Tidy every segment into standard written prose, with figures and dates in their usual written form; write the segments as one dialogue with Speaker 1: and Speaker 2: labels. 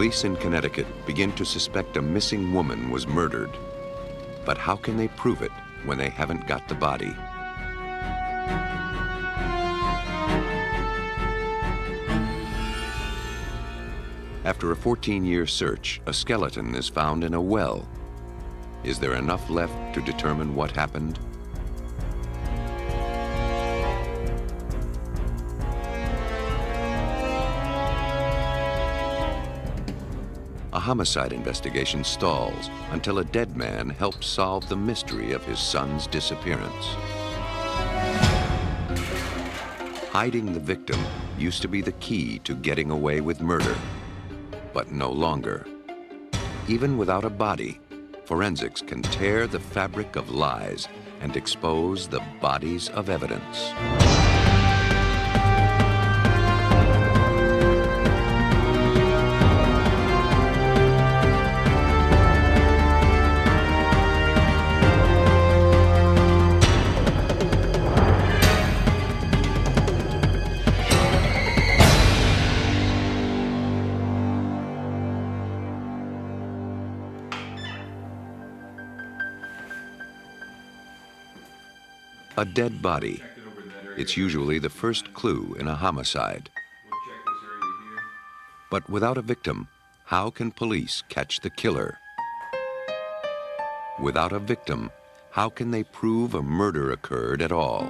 Speaker 1: Police in Connecticut begin to suspect a missing woman was murdered. But how can they prove it when they haven't got the body? After a 14-year search, a skeleton is found in a well. Is there enough left to determine what happened? A homicide investigation stalls until a dead man helps solve the mystery of his son's disappearance. Hiding the victim used to be the key to getting away with murder, but no longer. Even without a body, forensics can tear the fabric of lies and expose the bodies of evidence. A dead body. It's usually the first clue in a homicide. But without a victim, how can police catch the killer? Without a victim, how can they prove a murder occurred at all?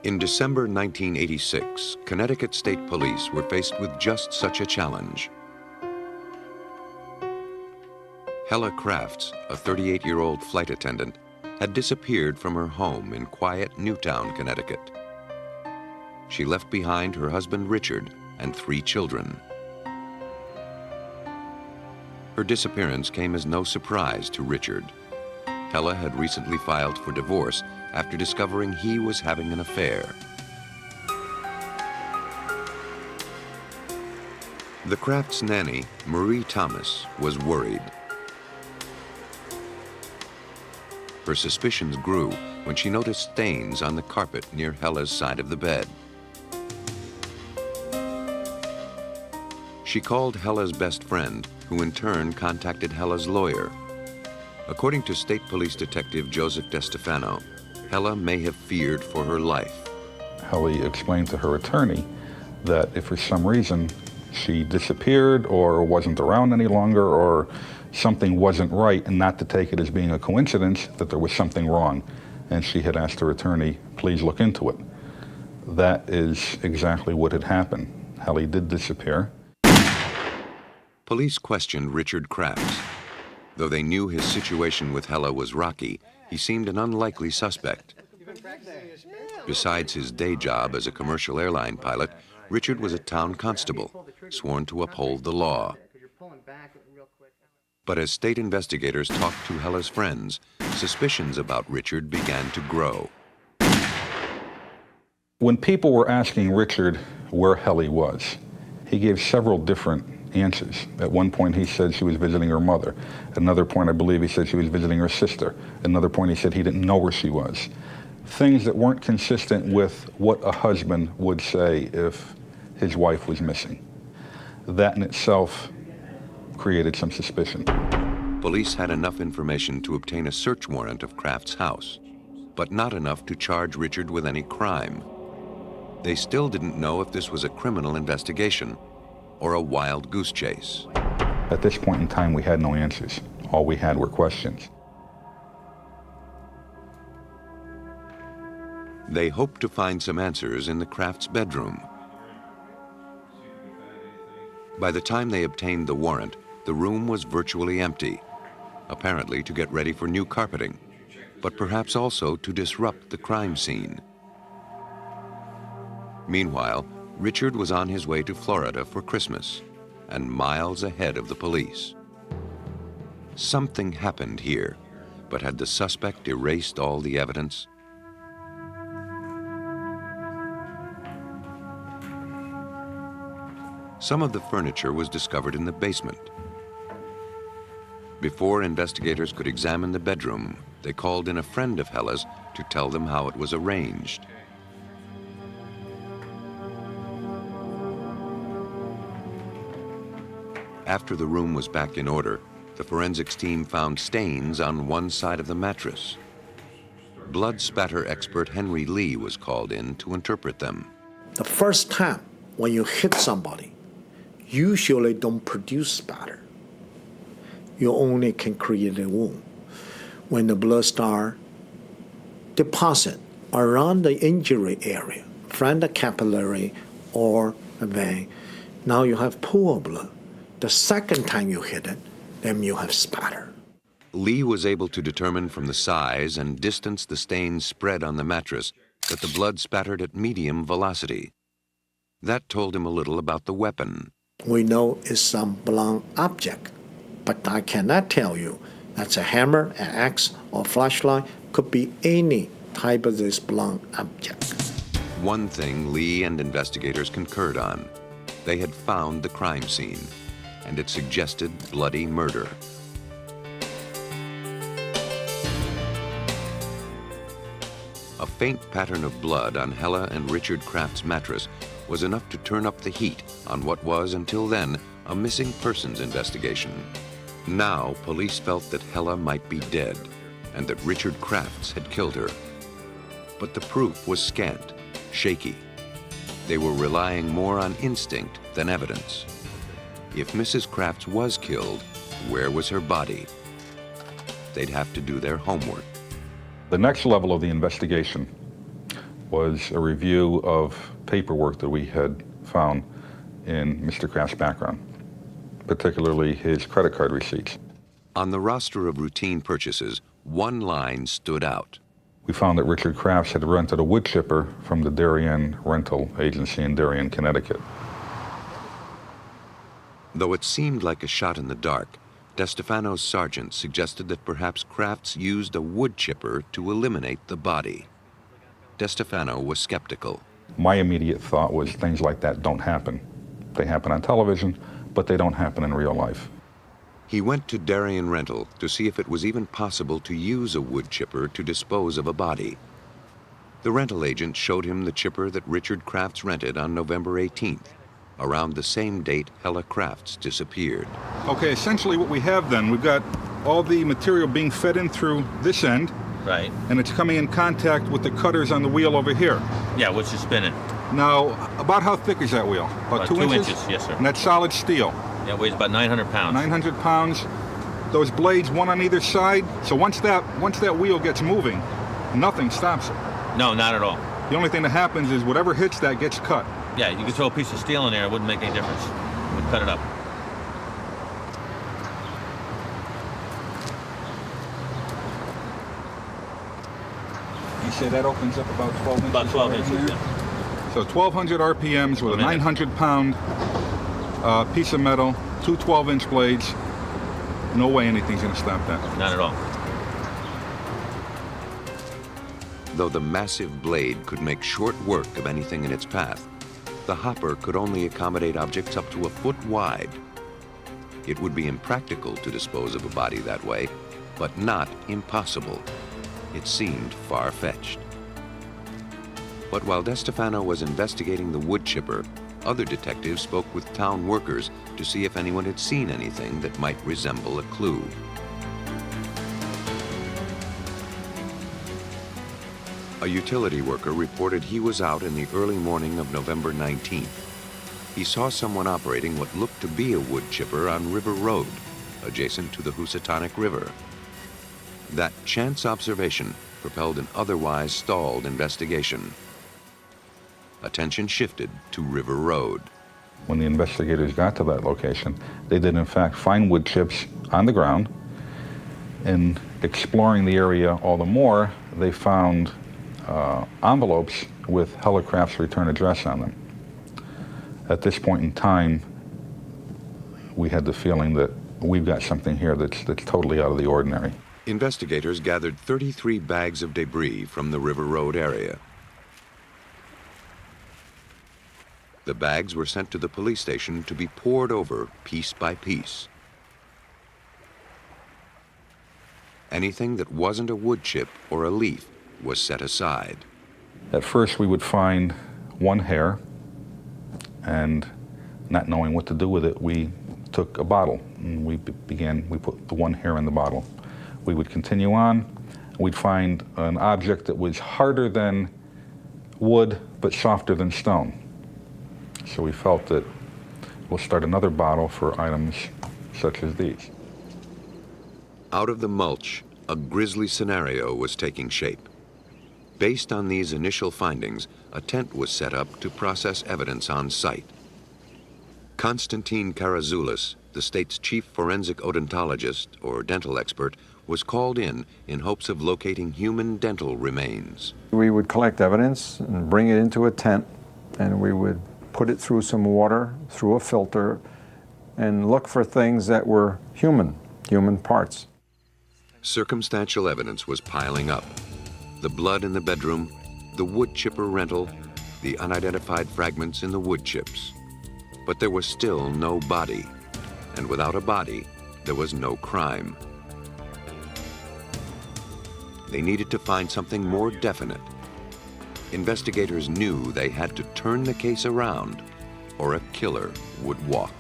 Speaker 1: In December 1986, Connecticut State Police were faced with just such a challenge. Helle Crafts, a 38-year-old flight attendant, had disappeared from her home in quiet Newtown, Connecticut. She left behind her husband Richard and 3 children. Her disappearance came as no surprise to Richard. Helle had recently filed for divorce after discovering he was having an affair. The Crafts' nanny, Marie Thomas, was worried. Her suspicions grew when she noticed stains on the carpet near Helle's side of the bed. She called Helle's best friend, who in turn contacted Helle's lawyer. According to State Police Detective Joseph DeStefano, Helle may have feared for her life.
Speaker 2: Helle explained to her attorney that if for some reason she disappeared or wasn't around any longer or something wasn't right, and not to take it as being a coincidence, that there was something wrong. And she had asked her attorney, please look into it. That is exactly what had happened. Helle did disappear.
Speaker 1: Police questioned Richard Crafts. Though they knew his situation with Helle was rocky, he seemed an unlikely suspect. Besides his day job as a commercial airline pilot, Richard was a town constable, sworn to uphold the law. But as state investigators talked to Helle's friends, suspicions about Richard began to grow.
Speaker 2: When people were asking Richard where Helle was, he gave several different answers. At one point he said she was visiting her mother. At another point I believe he said she was visiting her sister. At another point he said he didn't know where she was. Things that weren't consistent with what a husband would say if his wife was missing. That in itself created some suspicion.
Speaker 1: Police had enough information to obtain a search warrant of Crafts' house, but not enough to charge Richard with any crime. They still didn't know if this was a criminal investigation or a wild goose chase.
Speaker 2: At this point in time, we had no answers. All we had were questions.
Speaker 1: They hoped to find some answers in the Crafts' bedroom. By the time they obtained the warrant, the room was virtually empty, apparently to get ready for new carpeting, but perhaps also to disrupt the crime scene. Meanwhile, Richard was on his way to Florida for Christmas and miles ahead of the police. Something happened here, but had the suspect erased all the evidence? Some of the furniture was discovered in the basement. Before investigators could examine the bedroom, they called in a friend of Helle's to tell them how it was arranged. After the room was back in order, the forensics team found stains on one side of the mattress. Blood spatter expert Henry Lee was called in to interpret them.
Speaker 3: The first time when you hit somebody, usually don't produce spatter. You only can create a wound. When the blood starts deposit around the injury area, from the capillary or the vein, now you have pool of blood. The second time you hit it, then you have spatter.
Speaker 1: Lee was able to determine from the size and distance the stains spread on the mattress that the blood spattered at medium velocity. That told him a little about the weapon.
Speaker 3: We know it's some blunt object, but I cannot tell you that's a hammer, an axe, or flashlight. Could be any type of this blunt object.
Speaker 1: One thing Lee and investigators concurred on. They had found the crime scene, and it suggested bloody murder. A faint pattern of blood on Helle and Richard Crafts' mattress was enough to turn up the heat on what was, until then, a missing persons investigation. Now, police felt that Helle might be dead and that Richard Crafts had killed her. But the proof was scant, shaky. They were relying more on instinct than evidence. If Mrs. Crafts was killed, where was her body? They'd have to do their homework.
Speaker 2: The next level of the investigation was a review of paperwork that we had found in Mr. Kraft's background, particularly his credit card receipts.
Speaker 1: On the roster of routine purchases, one line stood out.
Speaker 2: We found that Richard Crafts had rented a wood chipper from the Darien Rental Agency in Darien, Connecticut.
Speaker 1: Though it seemed like a shot in the dark, DeStefano's sergeant suggested that perhaps Crafts used a wood chipper to eliminate the body. DeStefano was skeptical.
Speaker 2: My immediate thought was things like that don't happen. They happen on television, but they don't happen in real life.
Speaker 1: He went to Darien Rental to see if it was even possible to use a wood chipper to dispose of a body. The rental agent showed him the chipper that Richard Crafts rented on November 18th, around the same date Helle Crafts disappeared.
Speaker 2: Okay, essentially what we have then, we've got all the material being fed in through this end.
Speaker 4: Right.
Speaker 2: And it's coming in contact with the cutters on the wheel over here.
Speaker 4: Yeah, which is spinning.
Speaker 2: Now, about how thick is that wheel? About 2 inches?
Speaker 4: 2 inches, yes, sir.
Speaker 2: And that's solid steel.
Speaker 4: Yeah, it weighs about 900 pounds.
Speaker 2: 900 pounds. Those blades, one on either side. So once that wheel gets moving, nothing stops it.
Speaker 4: No, not at all.
Speaker 2: The only thing that happens is whatever hits that gets cut.
Speaker 4: Yeah, you could throw a piece of steel in there, it wouldn't make any difference. It would cut it up.
Speaker 2: You say that opens up about 12 inches?
Speaker 4: About 12 inches, yeah.
Speaker 2: So 1,200 RPMs with a 900-pound piece of metal, two 12-inch blades. No way anything's going to stop that.
Speaker 4: Not at all.
Speaker 1: Though the massive blade could make short work of anything in its path, the hopper could only accommodate objects up to a foot wide. It would be impractical to dispose of a body that way, but not impossible. It seemed far-fetched. But while DeStefano was investigating the wood chipper, other detectives spoke with town workers to see if anyone had seen anything that might resemble a clue. A utility worker reported he was out in the early morning of November 19th. He saw someone operating what looked to be a wood chipper on River Road, adjacent to the Housatonic River. That chance observation propelled an otherwise stalled investigation. Attention shifted to River Road.
Speaker 2: When the investigators got to that location, they did in fact find wood chips on the ground. In exploring the area all the more, they found envelopes with Helle Crafts' return address on them. At this point in time, we had the feeling that we've got something here that's totally out of the ordinary.
Speaker 1: Investigators gathered 33 bags of debris from the River Road area. The bags were sent to the police station to be poured over piece by piece. Anything that wasn't a wood chip or a leaf was set aside.
Speaker 2: At first we would find one hair, and not knowing what to do with it, we took a bottle, and we put the one hair in the bottle. We would continue on. We'd find an object that was harder than wood, but softer than stone. So we felt that we'll start another bottle for items such as these.
Speaker 1: Out of the mulch, a grisly scenario was taking shape. Based on these initial findings, a tent was set up to process evidence on site. Konstantin Karazoulis, the state's chief forensic odontologist, or dental expert, was called in hopes of locating human dental remains.
Speaker 5: We would collect evidence and bring it into a tent, and we would put it through some water, through a filter, and look for things that were human parts.
Speaker 1: Circumstantial evidence was piling up. The blood in the bedroom, the wood chipper rental, the unidentified fragments in the wood chips. But there was still no body. And without a body, there was no crime. They needed to find something more definite. Investigators knew they had to turn the case around, or a killer would walk.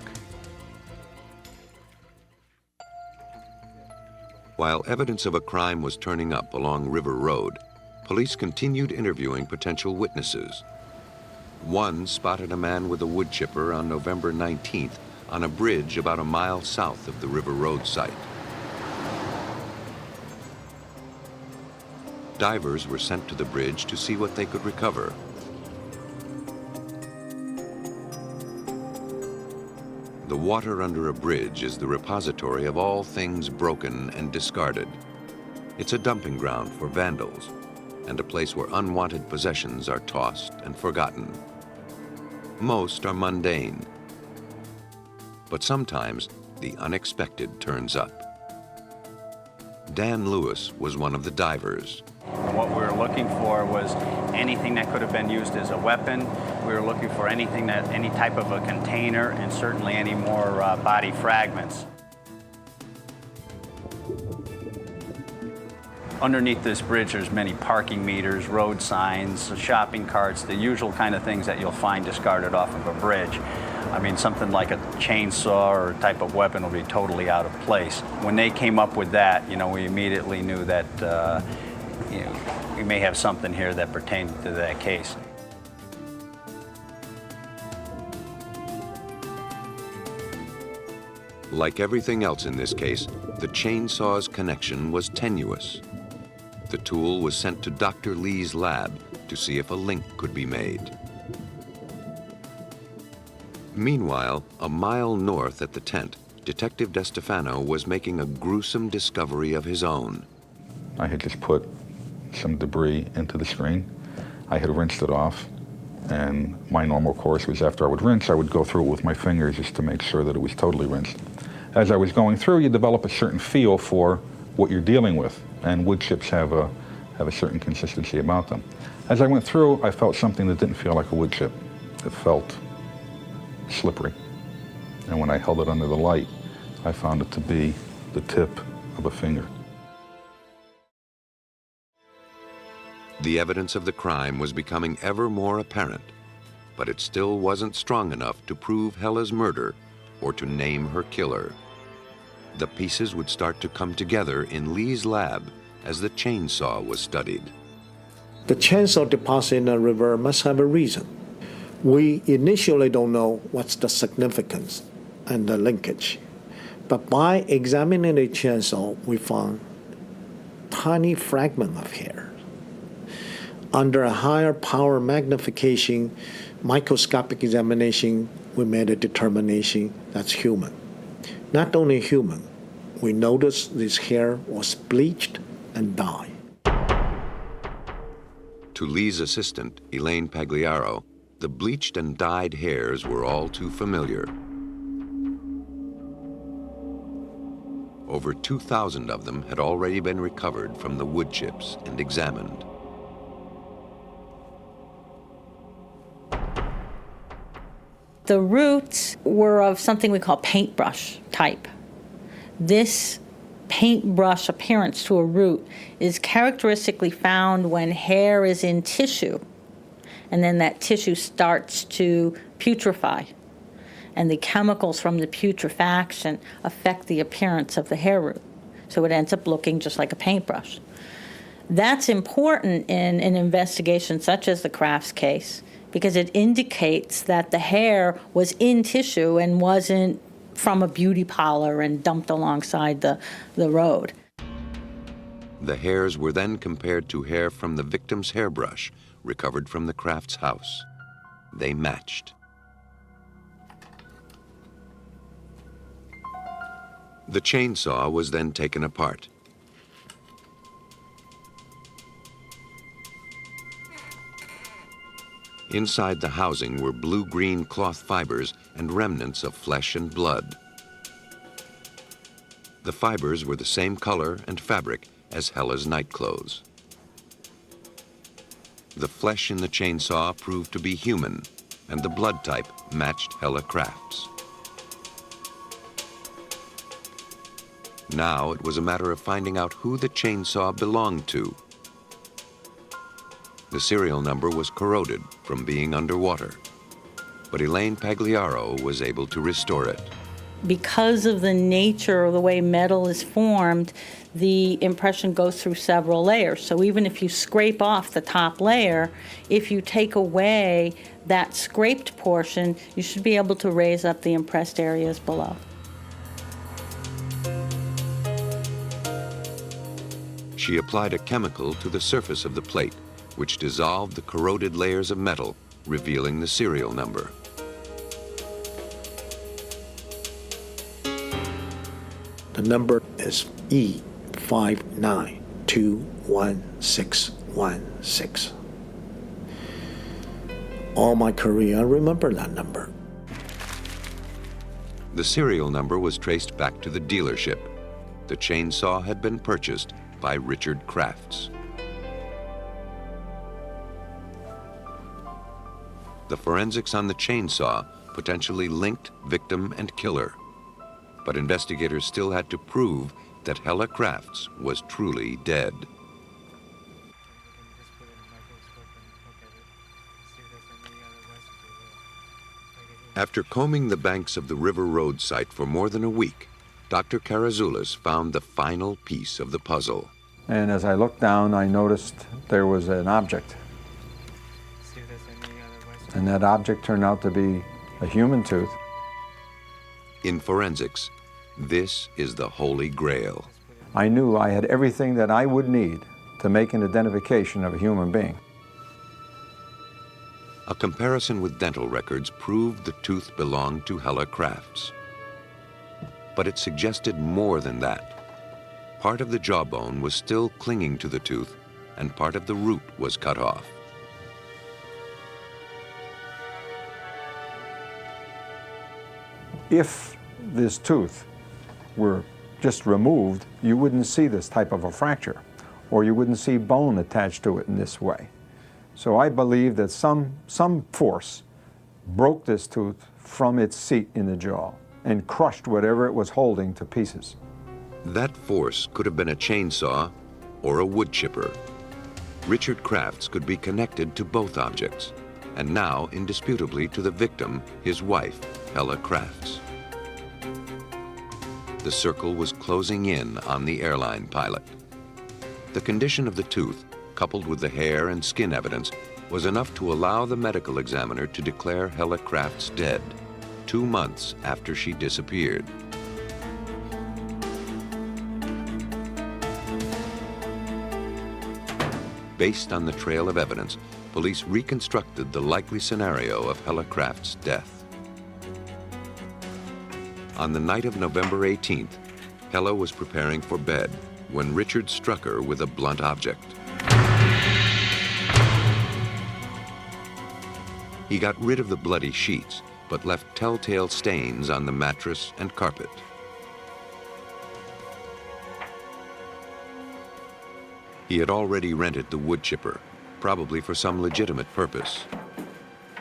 Speaker 1: While evidence of a crime was turning up along River Road, police continued interviewing potential witnesses. One spotted a man with a wood chipper on November 19th on a bridge about a mile south of the River Road site. Divers were sent to the bridge to see what they could recover. The water under a bridge is the repository of all things broken and discarded. It's a dumping ground for vandals and a place where unwanted possessions are tossed and forgotten. Most are mundane, but sometimes the unexpected turns up. Dan Lewis was one of the divers.
Speaker 6: What we were looking for was anything that could have been used as a weapon. We were looking for any type of a container, and certainly any more body fragments. Underneath this bridge, there's many parking meters, road signs, shopping carts, the usual kind of things that you'll find discarded off of a bridge. I mean, something like a chainsaw or a type of weapon will be totally out of place. When they came up with that, we immediately knew that we may have something here that pertained to that case.
Speaker 1: Like everything else in this case, the chainsaw's connection was tenuous. The tool was sent to Dr. Lee's lab to see if a link could be made. Meanwhile, a mile north at the tent, Detective DeStefano was making a gruesome discovery of his own.
Speaker 2: I had just put some debris into the screen. I had rinsed it off, and my normal course was after I would rinse, I would go through it with my fingers just to make sure that it was totally rinsed. As I was going through, you develop a certain feel for what you're dealing with, and wood chips have a certain consistency about them. As I went through, I felt something that didn't feel like a wood chip. It felt slippery. And when I held it under the light, I found it to be the tip of a finger.
Speaker 1: The evidence of the crime was becoming ever more apparent, but it still wasn't strong enough to prove Helle's murder or to name her killer. The pieces would start to come together in Lee's lab as the chainsaw was studied.
Speaker 3: The chainsaw deposit in the river must have a reason. We initially don't know what's the significance and the linkage. But by examining the chainsaw, we found tiny fragment of hair. Under a higher power magnification, microscopic examination, we made a determination that's human. Not only human, we noticed this hair was bleached and dyed.
Speaker 1: To Lee's assistant, Elaine Pagliaro, the bleached and dyed hairs were all too familiar. Over 2,000 of them had already been recovered from the wood chips and examined.
Speaker 7: The roots were of something we call paintbrush type. This paintbrush appearance to a root is characteristically found when hair is in tissue, and then that tissue starts to putrefy. and the chemicals from the putrefaction affect the appearance of the hair root. So it ends up looking just like a paintbrush. That's important in an investigation such as the Crafts case, because it indicates that the hair was in tissue and wasn't from a beauty parlor and dumped alongside the road.
Speaker 1: The hairs were then compared to hair from the victim's hairbrush recovered from the Crafts house. They matched. The chainsaw was then taken apart. Inside the housing were blue-green cloth fibers and remnants of flesh and blood. The fibers were the same color and fabric as Helle's nightclothes. The flesh in the chainsaw proved to be human, and the blood type matched Helle Crafts. Now it was a matter of finding out who the chainsaw belonged to. The serial number was corroded from being underwater, but Elaine Pagliaro was able to restore it.
Speaker 7: Because of the nature of the way metal is formed, the impression goes through several layers. So even if you scrape off the top layer, if you take away that scraped portion, you should be able to raise up the impressed areas below.
Speaker 1: She applied a chemical to the surface of the plate, which dissolved the corroded layers of metal, revealing the serial number.
Speaker 3: The number is E5921616. All my career, I remember that number.
Speaker 1: The serial number was traced back to the dealership. The chainsaw had been purchased by Richard Crafts. The forensics on the chainsaw potentially linked victim and killer, but investigators still had to prove that Helle Crafts was truly dead. After combing the banks of the River Road site for more than a week, Dr. Karazoulis found the final piece of the puzzle.
Speaker 5: And as I looked down, I noticed there was an object. And that object turned out to be a human tooth.
Speaker 1: In forensics, this is the Holy Grail.
Speaker 5: I knew I had everything that I would need to make an identification of a human being.
Speaker 1: A comparison with dental records proved the tooth belonged to Helle Crafts. But it suggested more than that. Part of the jawbone was still clinging to the tooth, and part of the root was cut off.
Speaker 5: If this tooth were just removed, you wouldn't see this type of a fracture, or you wouldn't see bone attached to it in this way. So I believe that some force broke this tooth from its seat in the jaw and crushed whatever it was holding to pieces.
Speaker 1: That force could have been a chainsaw or a wood chipper. Richard Crafts could be connected to both objects, and now indisputably to the victim, his wife, Helle Crafts. The circle was closing in on the airline pilot. The condition of the tooth, coupled with the hair and skin evidence, was enough to allow the medical examiner to declare Helle Crafts dead, 2 months after she disappeared. Based on the trail of evidence, police reconstructed the likely scenario of Helle Crafts' death. On the night of November 18th, Helle was preparing for bed when Richard struck her with a blunt object. He got rid of the bloody sheets, but left telltale stains on the mattress and carpet. He had already rented the wood chipper, probably for some legitimate purpose.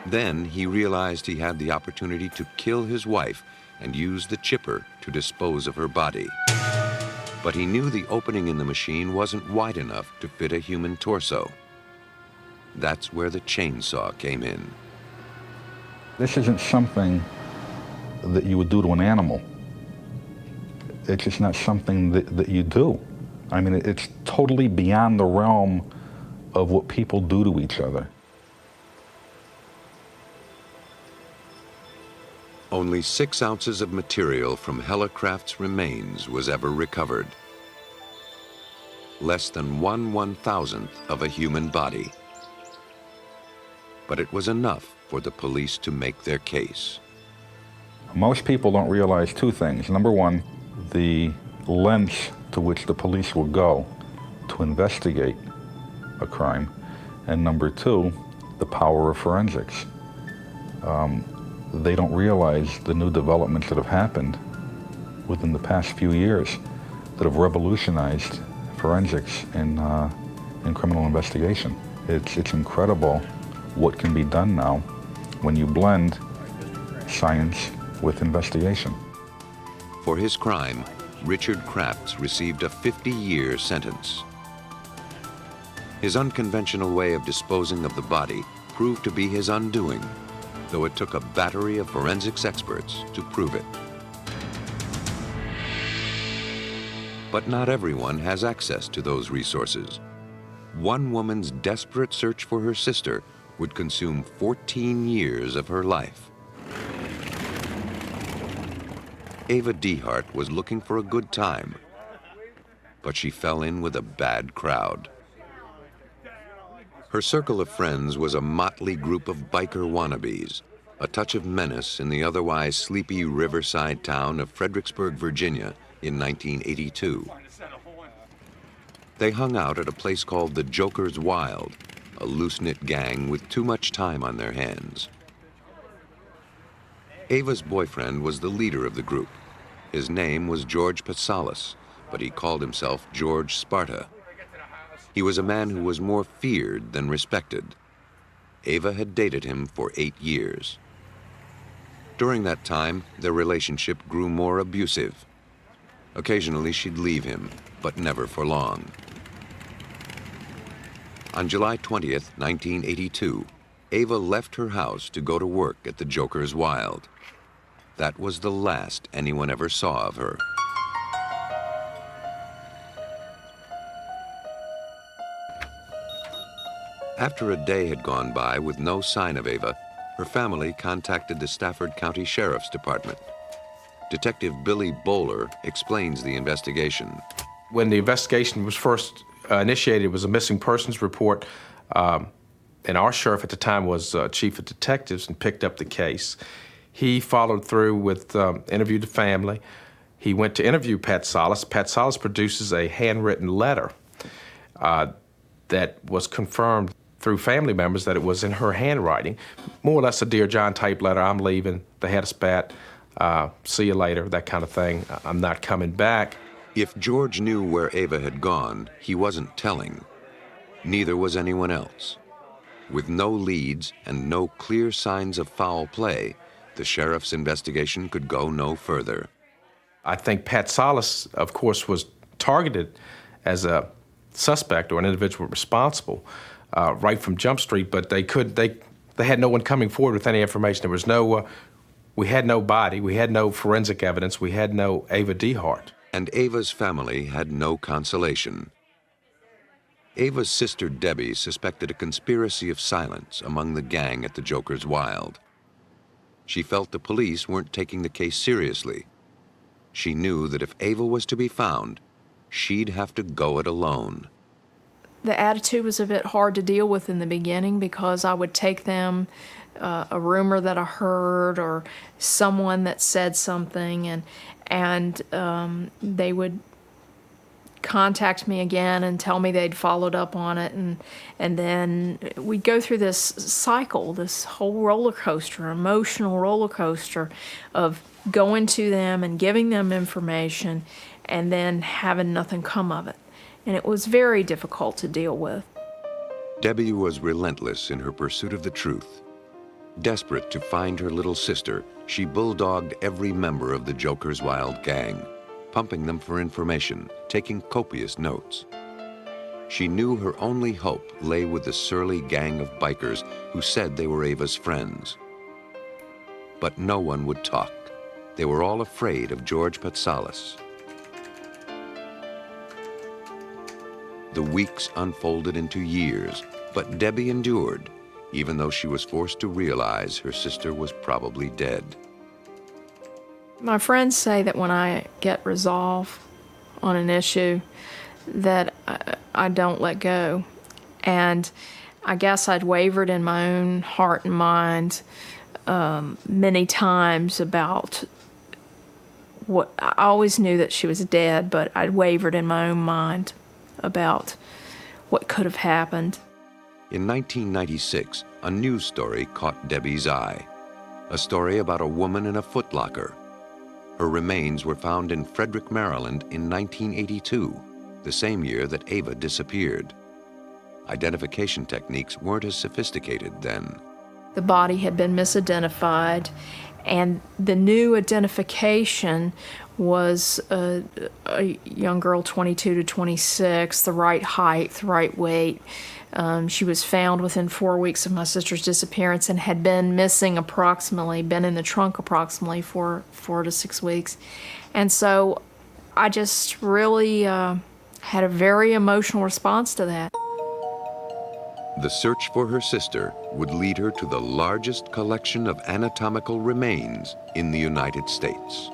Speaker 1: Then he realized he had the opportunity to kill his wife and use the chipper to dispose of her body. But he knew the opening in the machine wasn't wide enough to fit a human torso. That's where the chainsaw came in.
Speaker 2: This isn't something that you would do to an animal. It's just not something that you do. I mean, it's totally beyond the realm of what people do to each other.
Speaker 1: Only 6 ounces of material from Helle Crafts' remains was ever recovered. Less than 1/1000th of a human body. But it was enough for the police to make their case.
Speaker 2: Most people don't realize 2 things. Number one, the lengths to which the police will go to investigate a crime. And number 2, the power of forensics. They don't realize the new developments that have happened within the past few years that have revolutionized forensics in criminal investigation. It's incredible what can be done now when you blend science with investigation.
Speaker 1: For his crime, Richard Crafts received a 50-year sentence. His unconventional way of disposing of the body proved to be his undoing, though it took a battery of forensics experts to prove it. But not everyone has access to those resources. One woman's desperate search for her sister would consume 14 years of her life. Ava DeHart was looking for a good time, but she fell in with a bad crowd. Her circle of friends was a motley group of biker wannabes, a touch of menace in the otherwise sleepy riverside town of Fredericksburg, Virginia in 1982. They hung out at a place called the Joker's Wild, a loose-knit gang with too much time on their hands. Ava's boyfriend was the leader of the group. His name was George Patsalis, but he called himself George Sparta. He was a man who was more feared than respected. Ava had dated him for 8 years. During that time, their relationship grew more abusive. Occasionally, she'd leave him, but never for long. On July 20th, 1982, Ava left her house to go to work at the Joker's Wild. That was the last anyone ever saw of her. After a day had gone by with no sign of Ava, her family contacted the Stafford County Sheriff's Department. Detective Billy Bowler explains the investigation.
Speaker 8: When the investigation was first initiated, it was a missing persons report, and our sheriff at the time was chief of detectives and picked up the case. He followed through with, interviewed the family. He went to interview Patsalis. Patsalis produces a handwritten letter that was confirmed through family members that it was in her handwriting, more or less a Dear John type letter. I'm leaving, they had a spat, see you later, that kind of thing. I'm not coming back.
Speaker 1: If George knew where Ava had gone, he wasn't telling. Neither was anyone else. With no leads and no clear signs of foul play, the sheriff's investigation could go no further.
Speaker 8: I think Patsalis, of course, was targeted as a suspect or an individual responsible right from Jump Street, but they had no one coming forward with any information. There was no, we had no body, we had no forensic evidence, we had no Ava DeHart.
Speaker 1: And Ava's family had no consolation. Ava's sister Debbie suspected a conspiracy of silence among the gang at the Joker's Wild. She felt the police weren't taking the case seriously. She knew that if Ava was to be found, she'd have to go it alone.
Speaker 9: The attitude was a bit hard to deal with in the beginning because I would take them a rumor that I heard or someone that said something, and they would contact me again and tell me they'd followed up on it, and then we'd go through this cycle, this whole roller coaster, emotional roller coaster of going to them and giving them information and then having nothing come of it. And it was very difficult to deal with.
Speaker 1: Debbie was relentless in her pursuit of the truth. Desperate to find her little sister, she bulldogged every member of the Joker's Wild gang, pumping them for information, taking copious notes. She knew her only hope lay with the surly gang of bikers who said they were Ava's friends. But no one would talk. they were all afraid of George Patsalos. The weeks unfolded into years, but Debbie endured, even though she was forced to realize her sister was probably dead.
Speaker 9: My friends say that when I get resolve on an issue, that I don't let go. And I guess I'd wavered in my own heart and mind many times about what I always knew that she was dead, but I'd wavered in my own mind about what could have happened.
Speaker 1: In 1996, a news story caught Debbie's eye. A story about a woman in a footlocker. Her remains were found in Frederick, Maryland in 1982, the same year that Ava disappeared. Identification techniques weren't as sophisticated then.
Speaker 9: The body had been misidentified, and the new identification was a young girl, 22 to 26, the right height, the right weight. She was found within 4 weeks of my sister's disappearance and had been missing approximately, been in the trunk approximately for 4 to 6 weeks. And so I just really had a very emotional response to that.
Speaker 1: The search for her sister would lead her to the largest collection of anatomical remains in the United States.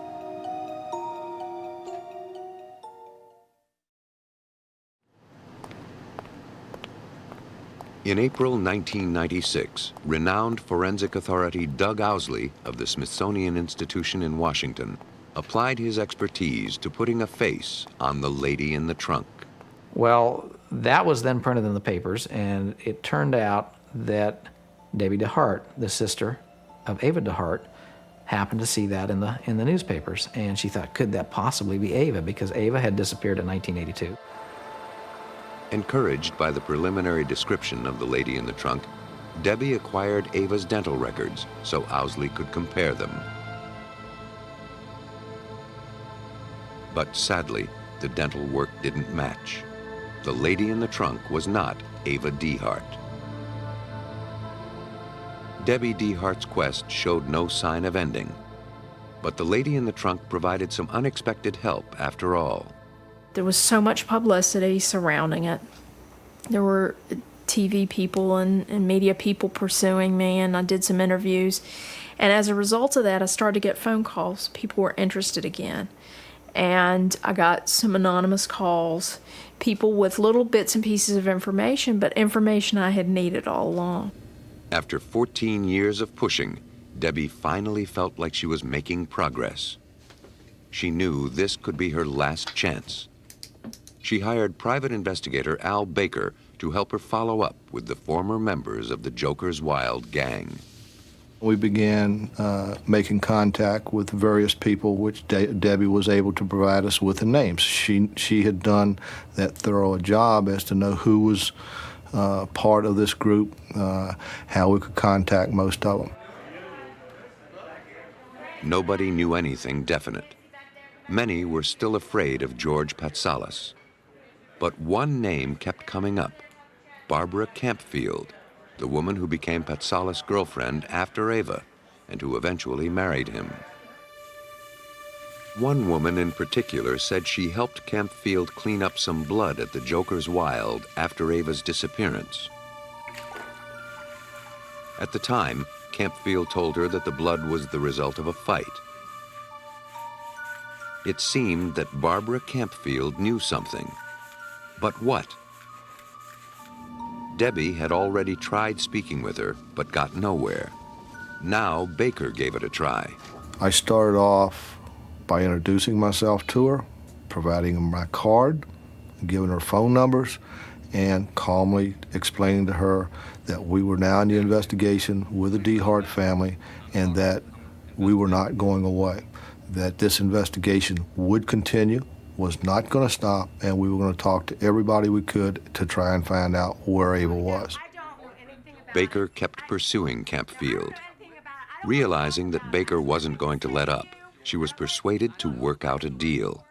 Speaker 1: In April 1996, renowned forensic authority Doug Owsley of the Smithsonian Institution in Washington applied his expertise to putting a face on the lady in the trunk.
Speaker 10: Well, that was then printed in the papers, and it turned out that Debbie DeHart, the sister of Ava DeHart, happened to see that in the newspapers, and she thought, could that possibly be Ava? Because Ava had disappeared in 1982.
Speaker 1: Encouraged by the preliminary description of the lady in the trunk, Debbie acquired Ava's dental records so Owsley could compare them. But sadly, the dental work didn't match. The lady in the trunk was not Ava DeHart. Debbie DeHart's quest showed no sign of ending, but the lady in the trunk provided some unexpected help after all.
Speaker 9: There was so much publicity surrounding it. There were TV people and media people pursuing me, and I did some interviews. And as a result of that, I started to get phone calls. People were interested again. And I got some anonymous calls, people with little bits and pieces of information, but information I had needed all along.
Speaker 1: After 14 years of pushing, Debbie finally felt like she was making progress. She knew this could be her last chance. She hired private investigator Al Baker to help her follow up with the former members of the Joker's Wild gang.
Speaker 11: We began making contact with various people, which Debbie was able to provide us with the names. She had done that thorough job as to know who was part of this group, how we could contact most of them.
Speaker 1: Nobody knew anything definite. Many were still afraid of George Patsalos. But one name kept coming up, Barbara Campfield, the woman who became Patsalos' girlfriend after Ava and who eventually married him. One woman in particular said she helped Campfield clean up some blood at the Joker's Wild after Ava's disappearance. At the time, Campfield told her that the blood was the result of a fight. It seemed that Barbara Campfield knew something. But what? Debbie had already tried speaking with her, but got nowhere. Now Baker gave it a try.
Speaker 11: I started off by introducing myself to her, providing her my card, giving her phone numbers, and calmly explaining to her that we were now in the investigation with the DeHart family and that we were not going away, that this investigation would continue, was not going to stop, and we were going to talk to everybody we could to try and find out where Ava was.
Speaker 1: Baker kept pursuing Campfield. Realizing that Baker wasn't going to let up, she was persuaded to work out a deal.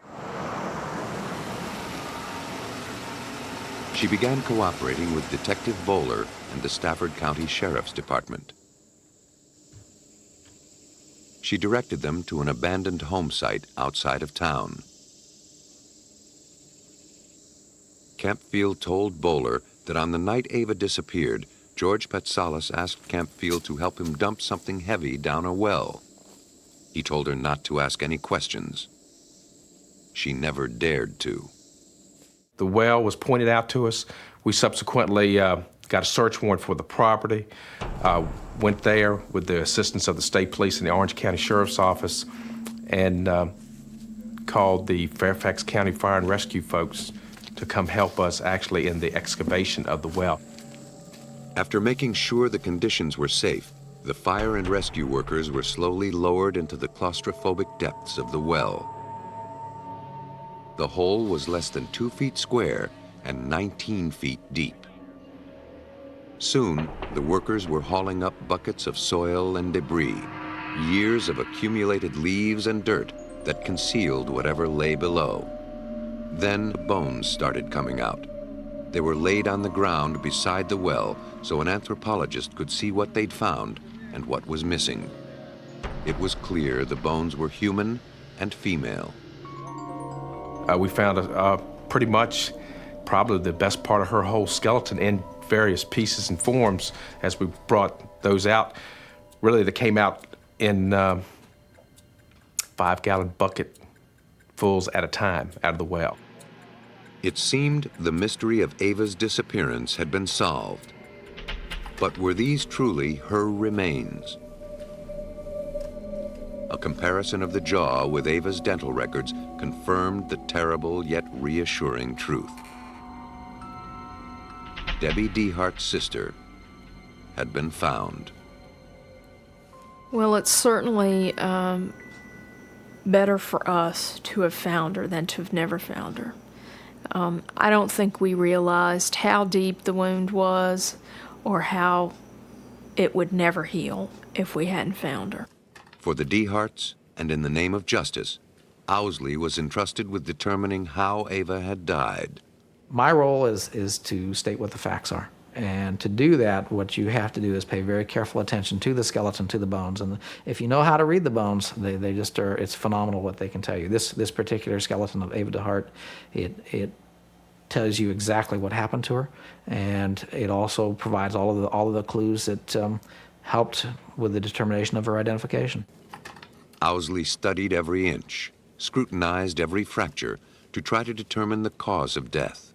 Speaker 1: She began cooperating with Detective Bowler and the Stafford County Sheriff's Department. she directed them to an abandoned home site outside of town. Campfield told Bowler that on the night Ava disappeared, George Patsalos asked Campfield to help him dump something heavy down a well. He told her not to ask any questions. She never dared to.
Speaker 8: The well was pointed out to us. We subsequently got a search warrant for the property, went there with the assistance of the state police and the Orange County Sheriff's Office, and called the Fairfax County Fire and Rescue folks to come help us actually in the excavation of the well.
Speaker 1: After making sure the conditions were safe, the fire and rescue workers were slowly lowered into the claustrophobic depths of the well. The hole was less than 2 feet square and 19 feet deep. Soon, the workers were hauling up buckets of soil and debris, years of accumulated leaves and dirt that concealed whatever lay below. Then bones started coming out. They were laid on the ground beside the well so an anthropologist could see what they'd found and what was missing. It was clear the bones were human and female.
Speaker 8: We found pretty much probably the best part of her whole skeleton in various pieces and forms as we brought those out. Really, they came out in 5-gallon bucket fulls at a time out of the well.
Speaker 1: It seemed the mystery of Ava's disappearance had been solved. But were these truly her remains? A comparison of the jaw with Ava's dental records confirmed the terrible yet reassuring truth. Debbie DeHart's sister had been found.
Speaker 9: Well, it's certainly better for us to have found her than to have never found her. I don't think we realized how deep the wound was or how it would never heal if we hadn't found her.
Speaker 1: For the DeHarts, and in the name of justice, Owsley was entrusted with determining how Ava had died.
Speaker 10: My role is to state what the facts are. And to do that, what you have to do is pay very careful attention to the skeleton, to the bones. And if you know how to read the bones, they just are, it's phenomenal what they can tell you. This particular skeleton of Ava DeHart, it tells you exactly what happened to her, and it also provides all of the clues that helped with the determination of her identification.
Speaker 1: Owsley studied every inch, scrutinized every fracture to try to determine the cause of death.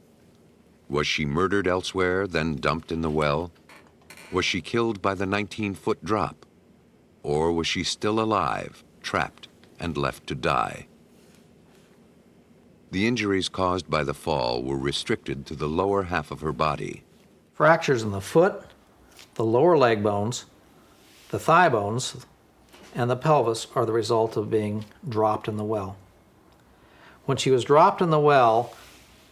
Speaker 1: Was she murdered elsewhere, then dumped in the well? Was she killed by the 19-foot drop? Or was she still alive, trapped, and left to die? The injuries caused by the fall were restricted to the lower half of her body.
Speaker 10: Fractures in the foot, the lower leg bones, the thigh bones, and the pelvis are the result of being dropped in the well. When she was dropped in the well,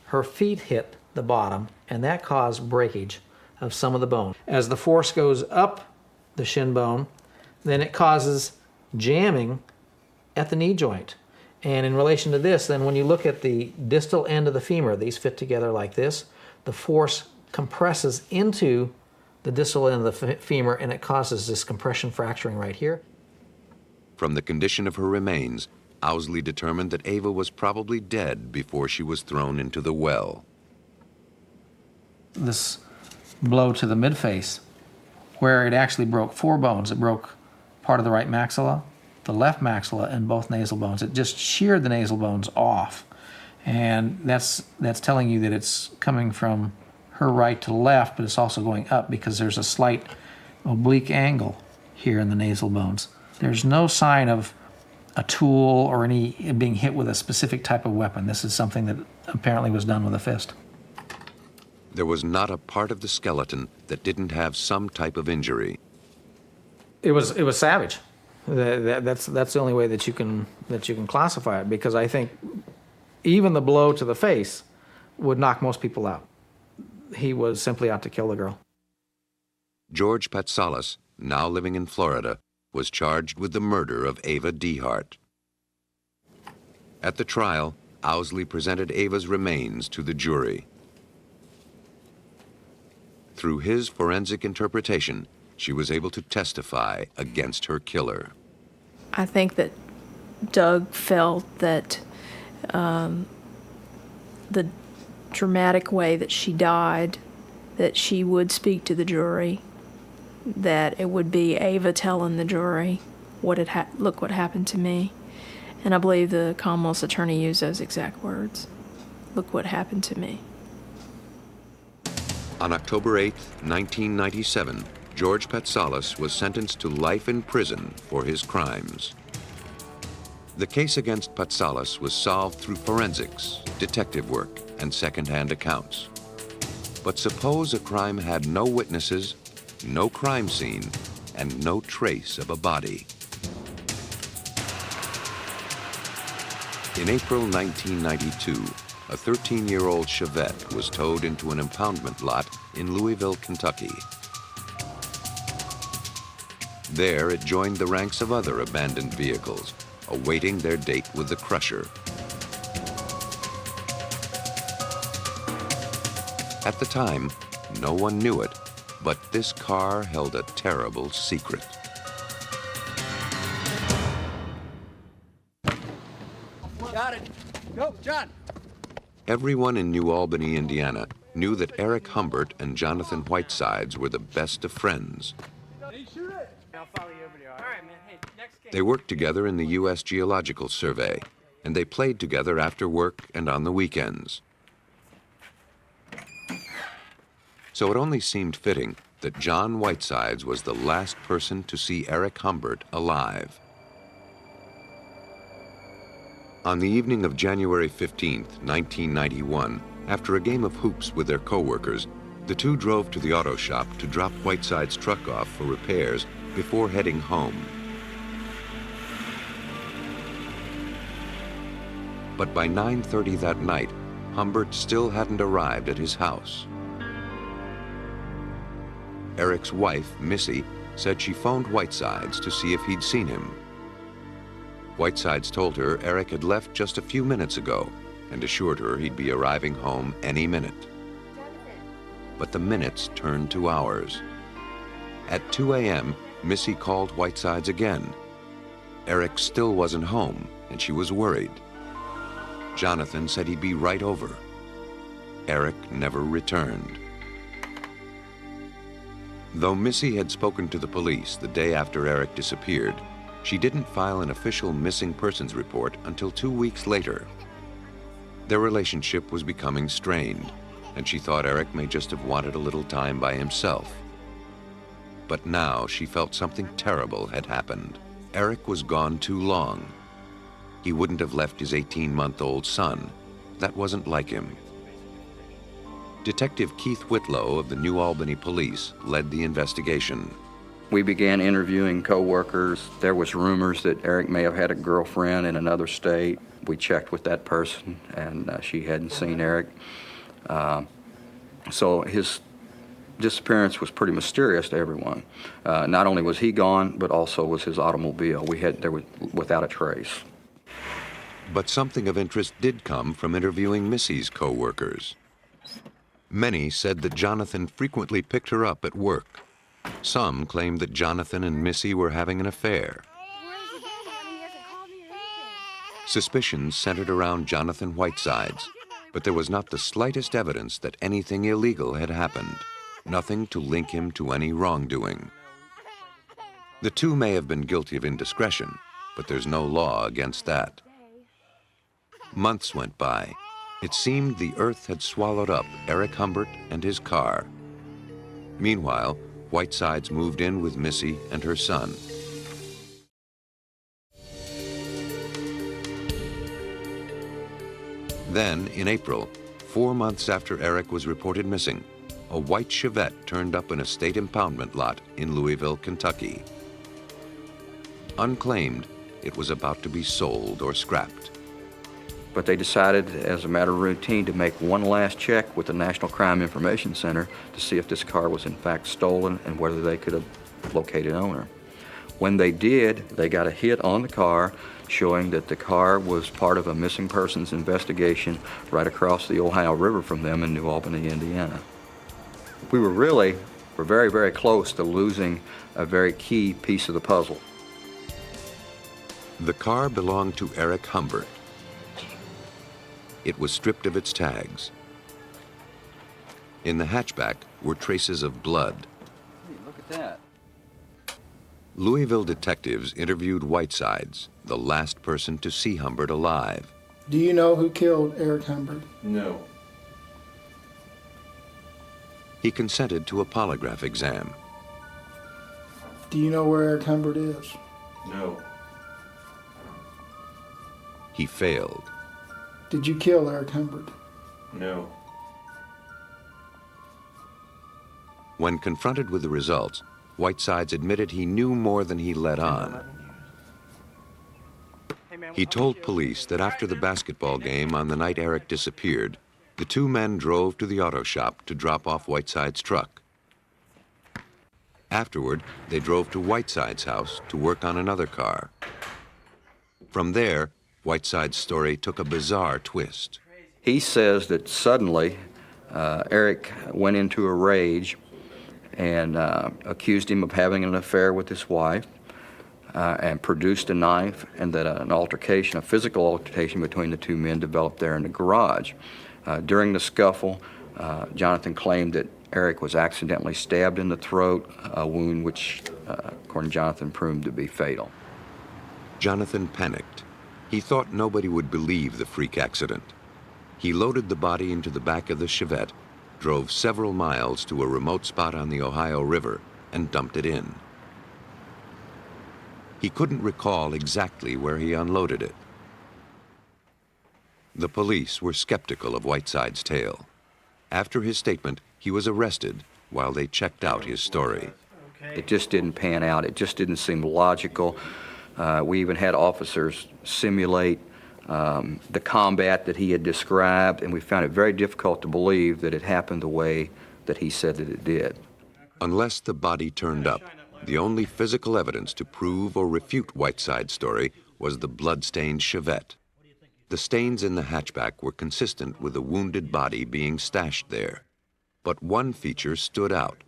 Speaker 10: her feet hit the bottom, and that caused breakage of some of the bone. As the force goes up the shin bone, then it causes jamming at the knee joint. And in relation to this, then when you look at the distal end of the femur, these fit together like this, the force compresses into the distal end of the femur, and it causes this compression fracturing right here.
Speaker 1: From the condition of her remains, Owsley determined that Ava was probably dead before she was thrown into the well.
Speaker 10: This blow to the midface, where it actually broke 4 bones. It broke part of the right maxilla, the left maxilla, and both nasal bones. It just sheared the nasal bones off. And that's telling you that it's coming from her right to left, but it's also going up because there's a slight oblique angle here in the nasal bones. There's no sign of a tool or any being hit with a specific type of weapon. This is something that apparently was done with a fist.
Speaker 1: There was not a part of the skeleton that didn't have some type of injury.
Speaker 10: It was savage. That's the only way that you can classify it, because I think even the blow to the face would knock most people out. He was simply out to kill the girl.
Speaker 1: George Patsalos, now living in Florida, was charged with the murder of Ava DeHart. At the trial, Owsley presented Ava's remains to the jury. Through his forensic interpretation, she was able to testify against her killer.
Speaker 9: I think that Doug felt that the dramatic way that she died, that she would speak to the jury, that it would be Ava telling the jury look what happened to me. And I believe the Commonwealth's attorney used those exact words. Look what happened to me.
Speaker 1: On October 8, 1997, George Patsalos was sentenced to life in prison for his crimes. The case against Patsalos was solved through forensics, detective work, and second-hand accounts. But suppose a crime had no witnesses, no crime scene, and no trace of a body. In April 1992, a 13-year-old Chevette was towed into an impoundment lot in Louisville, Kentucky. There, it joined the ranks of other abandoned vehicles, awaiting their date with the crusher. At the time, no one knew it, but this car held a terrible secret.
Speaker 12: Got it. Go, John.
Speaker 1: Everyone in New Albany, Indiana, knew that Eric Humbert and Jonathan Whitesides were the best of friends. They worked together in the U.S. Geological Survey, and they played together after work and on the weekends. So it only seemed fitting that John Whitesides was the last person to see Eric Humbert alive. On the evening of January 15, 1991, after a game of hoops with their co-workers, the two drove to the auto shop to drop Whiteside's truck off for repairs before heading home. But by 9:30 that night, Humbert still hadn't arrived at his house. Eric's wife, Missy, said she phoned Whitesides to see if he'd seen him. Whitesides told her Eric had left just a few minutes ago and assured her he'd be arriving home any minute. But the minutes turned to hours. At 2 a.m., Missy called Whitesides again. Eric still wasn't home, and she was worried. Jonathan said he'd be right over. Eric never returned. Though Missy had spoken to the police the day after Eric disappeared, she didn't file an official missing persons report until 2 weeks later. Their relationship was becoming strained, and she thought Eric may just have wanted a little time by himself. But now she felt something terrible had happened. Eric was gone too long. He wouldn't have left his 18-month-old son. That wasn't like him. Detective Keith Whitlow of the New Albany Police led the investigation.
Speaker 13: We began interviewing co-workers. There was rumors that Eric may have had a girlfriend in another state. We checked with that person, and she hadn't seen Eric. So his disappearance was pretty mysterious to everyone. Not only was he gone, but also was his automobile. There was without a trace.
Speaker 1: But something of interest did come from interviewing Missy's co-workers. Many said that Jonathan frequently picked her up at work. Some claimed that Jonathan and Missy were having an affair. Suspicions centered around Jonathan Whitesides, but there was not the slightest evidence that anything illegal had happened, nothing to link him to any wrongdoing. The two may have been guilty of indiscretion, but there's no law against that. Months went by. It seemed the earth had swallowed up Eric Humbert and his car. Meanwhile, Whitesides moved in with Missy and her son. Then, in April, 4 months after Eric was reported missing, a white Chevette turned up in a state impoundment lot in Louisville, Kentucky. Unclaimed, it was about to be sold or scrapped.
Speaker 13: But they decided, as a matter of routine, to make one last check with the National Crime Information Center to see if this car was in fact stolen and whether they could have located owner. When they did, they got a hit on the car showing that the car was part of a missing persons investigation right across the Ohio River from them in New Albany, Indiana. We were very, very close to losing a very key piece of the puzzle.
Speaker 1: The car belonged to Eric Humbert. It was stripped of its tags. In the hatchback were traces of blood.
Speaker 12: Hey, look at that.
Speaker 1: Louisville detectives interviewed Whitesides, the last person to see Humbert alive.
Speaker 14: Do you know who killed Eric Humbert?
Speaker 8: No.
Speaker 1: He consented to a polygraph exam.
Speaker 14: Do you know where Eric Humbert is?
Speaker 8: No.
Speaker 1: He failed.
Speaker 14: Did you kill Eric Humbert?
Speaker 8: No.
Speaker 1: When confronted with the results, Whitesides admitted he knew more than he let on. He told police that after the basketball game on the night Eric disappeared, the two men drove to the auto shop to drop off Whiteside's truck. Afterward, they drove to Whiteside's house to work on another car. From there, Whiteside's story took a bizarre twist.
Speaker 13: He says that suddenly Eric went into a rage and accused him of having an affair with his wife and produced a knife, and that an altercation, a physical altercation between the two men developed there in the garage. During the scuffle, Jonathan claimed that Eric was accidentally stabbed in the throat, a wound which, according to Jonathan, proved to be fatal.
Speaker 1: Jonathan panicked. He thought nobody would believe the freak accident. He loaded the body into the back of the Chevette, drove several miles to a remote spot on the Ohio River, and dumped it in. He couldn't recall exactly where he unloaded it. The police were skeptical of Whiteside's tale. After his statement, he was arrested while they checked out his story.
Speaker 13: It just didn't pan out. It just didn't seem logical. We even had officers simulate the combat that he had described, and we found it very difficult to believe that it happened the way that he said that it did.
Speaker 1: Unless the body turned up, the only physical evidence to prove or refute Whiteside's story was the blood-stained Chevette. The stains in the hatchback were consistent with a wounded body being stashed there. But one feature stood out.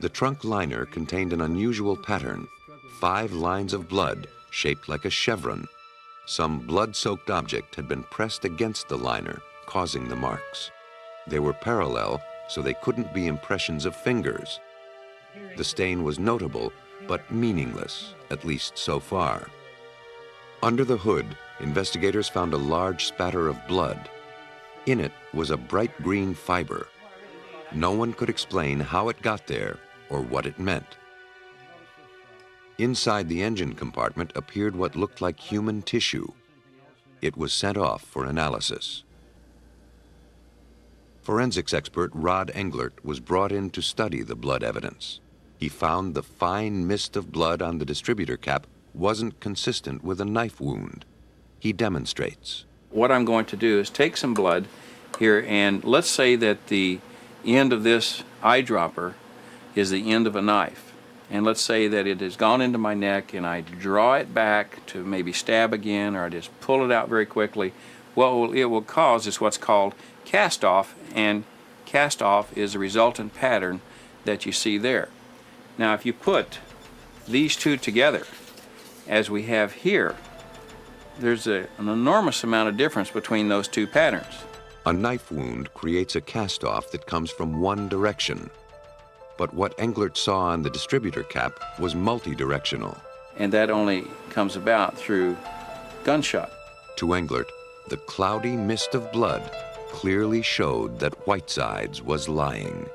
Speaker 1: The trunk liner contained an unusual pattern, 5 lines of blood shaped like a chevron. Some blood-soaked object had been pressed against the liner, causing the marks. They were parallel, so they couldn't be impressions of fingers. The stain was notable, but meaningless, at least so far. Under the hood, investigators found a large spatter of blood. In it was a bright green fiber. No one could explain how it got there or what it meant. Inside the engine compartment appeared what looked like human tissue. It was sent off for analysis. Forensics expert Rod Englert was brought in to study the blood evidence. He found the fine mist of blood on the distributor cap wasn't consistent with a knife wound. He demonstrates.
Speaker 15: What I'm going to do is take some blood here, and let's say that the end of this eyedropper is the end of a knife. And let's say that it has gone into my neck and I draw it back to maybe stab again, or I just pull it out very quickly. What it will cause is what's called cast off, and cast off is a resultant pattern that you see there. Now if you put these two together, as we have here, there's an enormous amount of difference between those two patterns.
Speaker 1: A knife wound creates a cast-off that comes from one direction. But what Englert saw on the distributor cap was multi-directional.
Speaker 15: And that only comes about through gunshot.
Speaker 1: To Englert, the cloudy mist of blood clearly showed that Whitesides was lying.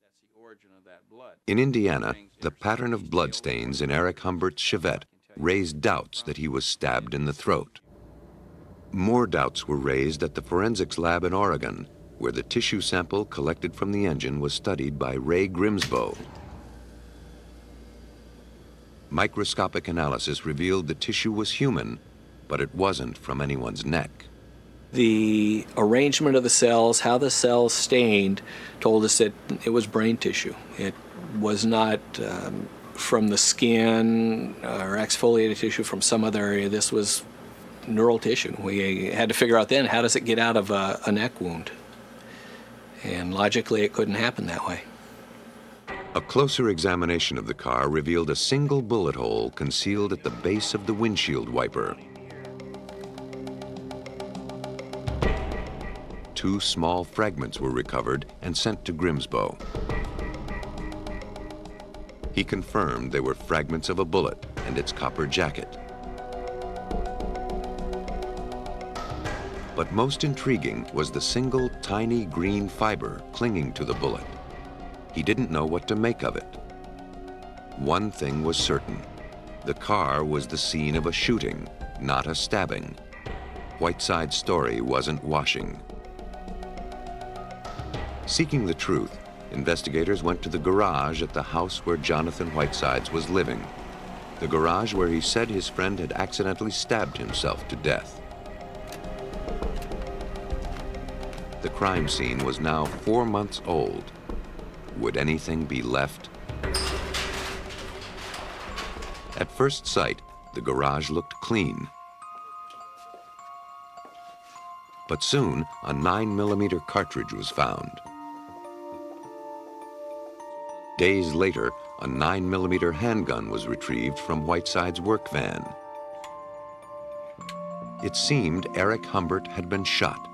Speaker 15: That's the origin of that blood.
Speaker 1: In Indiana, the pattern of bloodstains in Eric Humbert's Chevette raised doubts that he was stabbed in the throat. More doubts were raised at the forensics lab in Oregon, where the tissue sample collected from the engine was studied by Ray Grimsbow. Microscopic analysis revealed the tissue was human, but it wasn't from anyone's neck.
Speaker 16: The arrangement of the cells, how the cells stained, told us that it was brain tissue. It was not from the skin or exfoliated tissue from some other area. This was neural tissue. We had to figure out then, how does it get out of a neck wound? And logically, it couldn't happen that way.
Speaker 1: A closer examination of the car revealed a single bullet hole concealed at the base of the windshield wiper. 2 small fragments were recovered and sent to Grimsbo. He confirmed they were fragments of a bullet and its copper jacket. But most intriguing was the single tiny green fiber clinging to the bullet. He didn't know what to make of it. One thing was certain. The car was the scene of a shooting, not a stabbing. Whiteside's story wasn't washing. Seeking the truth, investigators went to the garage at the house where Jonathan Whitesides was living. The garage where he said his friend had accidentally stabbed himself to death. The crime scene was now 4 months old. Would anything be left? At first sight, the garage looked clean. But soon, a 9mm cartridge was found. Days later, a 9mm handgun was retrieved from Whiteside's work van. It seemed Eric Humbert had been shot.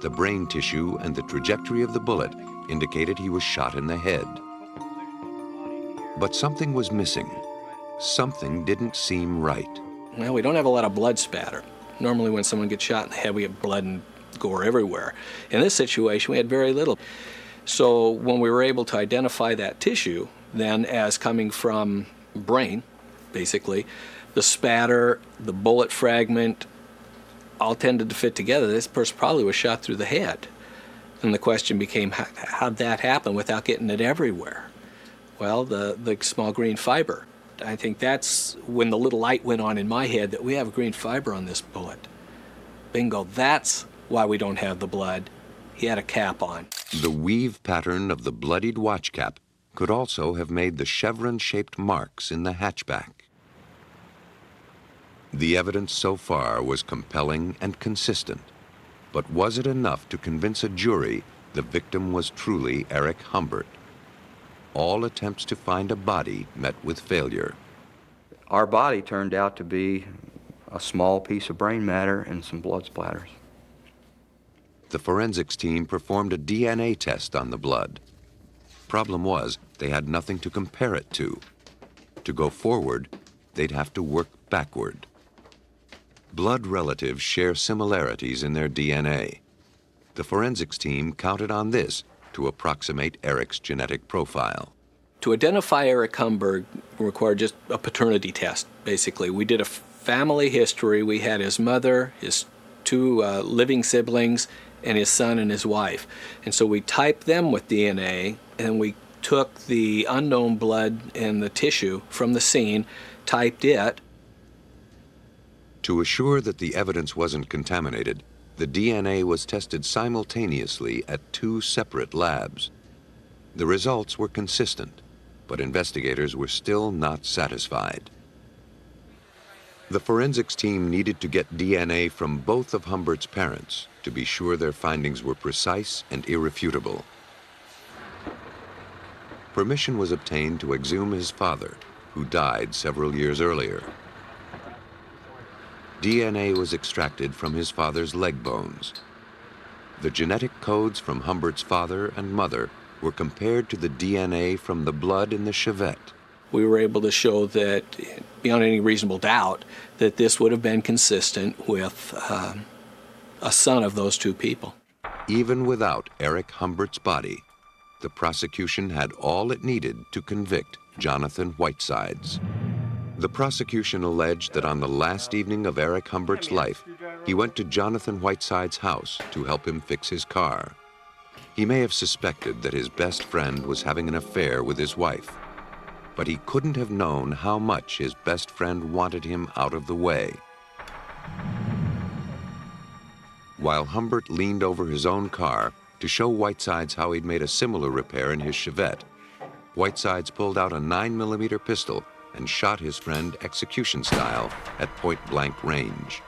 Speaker 1: The brain tissue and the trajectory of the bullet indicated he was shot in the head. But something was missing. Something didn't seem right.
Speaker 16: Well, we don't have a lot of blood spatter. Normally when someone gets shot in the head, we have blood and gore everywhere. In this situation, we had very little. So when we were able to identify that tissue, then as coming from brain, basically, the spatter, the bullet fragment, all tended to fit together. This person probably was shot through the head. And the question became, how'd that happen without getting it everywhere? Well, the small green fiber. I think that's when the little light went on in my head that we have a green fiber on this bullet. Bingo, that's why we don't have the blood. He had a cap on.
Speaker 1: The weave pattern of the bloodied watch cap could also have made the chevron-shaped marks in the hatchback. The evidence so far was compelling and consistent, but was it enough to convince a jury the victim was truly Eric Humbert? All attempts to find a body met with failure.
Speaker 13: Our body turned out to be a small piece of brain matter and some blood splatters.
Speaker 1: The forensics team performed a DNA test on the blood. Problem was, they had nothing to compare it to. To go forward, they'd have to work backward. Blood relatives share similarities in their DNA. The forensics team counted on this to approximate Eric's genetic profile.
Speaker 16: To identify Eric Humbert required just a paternity test, basically. We did a family history. We had his mother, his 2 living siblings, and his son and his wife. And so we typed them with DNA, and we took the unknown blood and the tissue from the scene, typed it.
Speaker 1: To assure that the evidence wasn't contaminated, the DNA was tested simultaneously at 2 separate labs. The results were consistent, but investigators were still not satisfied. The forensics team needed to get DNA from both of Humbert's parents to be sure their findings were precise and irrefutable. Permission was obtained to exhume his father, who died several years earlier. DNA was extracted from his father's leg bones. The genetic codes from Humbert's father and mother were compared to the DNA from the blood in the Chevette.
Speaker 16: We were able to show that, beyond any reasonable doubt, that this would have been consistent with a son of those 2 people.
Speaker 1: Even without Eric Humbert's body, the prosecution had all it needed to convict Jonathan Whitesides. The prosecution alleged that on the last evening of Eric Humbert's life, he went to Jonathan Whitesides' house to help him fix his car. He may have suspected that his best friend was having an affair with his wife, but he couldn't have known how much his best friend wanted him out of the way. While Humbert leaned over his own car to show Whitesides how he'd made a similar repair in his Chevette, Whitesides pulled out a 9mm pistol and shot his friend execution style at point-blank range.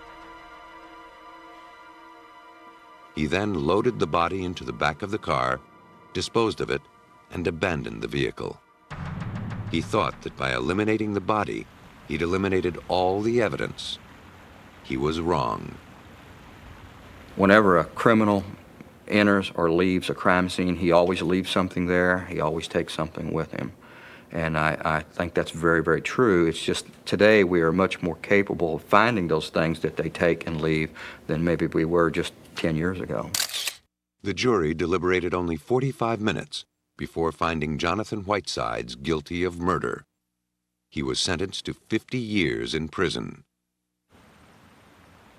Speaker 1: He then loaded the body into the back of the car, disposed of it, and abandoned the vehicle. He thought that by eliminating the body, he'd eliminated all the evidence. He was wrong.
Speaker 13: Whenever a criminal enters or leaves a crime scene, he always leaves something there. He always takes something with him. And I think that's very, very true. It's just today we are much more capable of finding those things that they take and leave than maybe we were just 10 years ago.
Speaker 1: The jury deliberated only 45 minutes before finding Jonathan Whitesides guilty of murder. He was sentenced to 50 years in prison.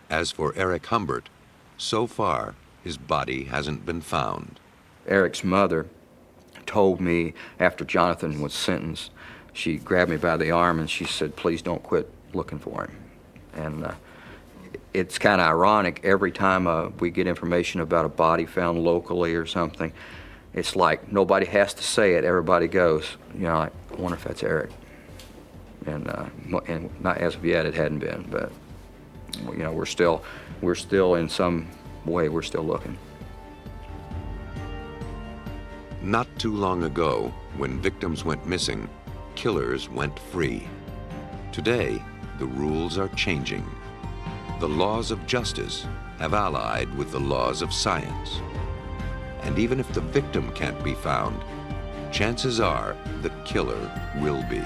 Speaker 1: As for Eric Humbert, so far, his body hasn't been found.
Speaker 13: Eric's mother told me after Jonathan was sentenced, she grabbed me by the arm and she said, "Please don't quit looking for him." And it's kind of ironic, every time we get information about a body found locally or something, it's like nobody has to say it, everybody goes, you know, like, I wonder if that's Eric. And not as of yet, it hadn't been, but you know, we're still in some way, we're still looking.
Speaker 1: Not too long ago, when victims went missing, killers went free. Today, the rules are changing. The laws of justice have allied with the laws of science. And even if the victim can't be found, chances are the killer will be.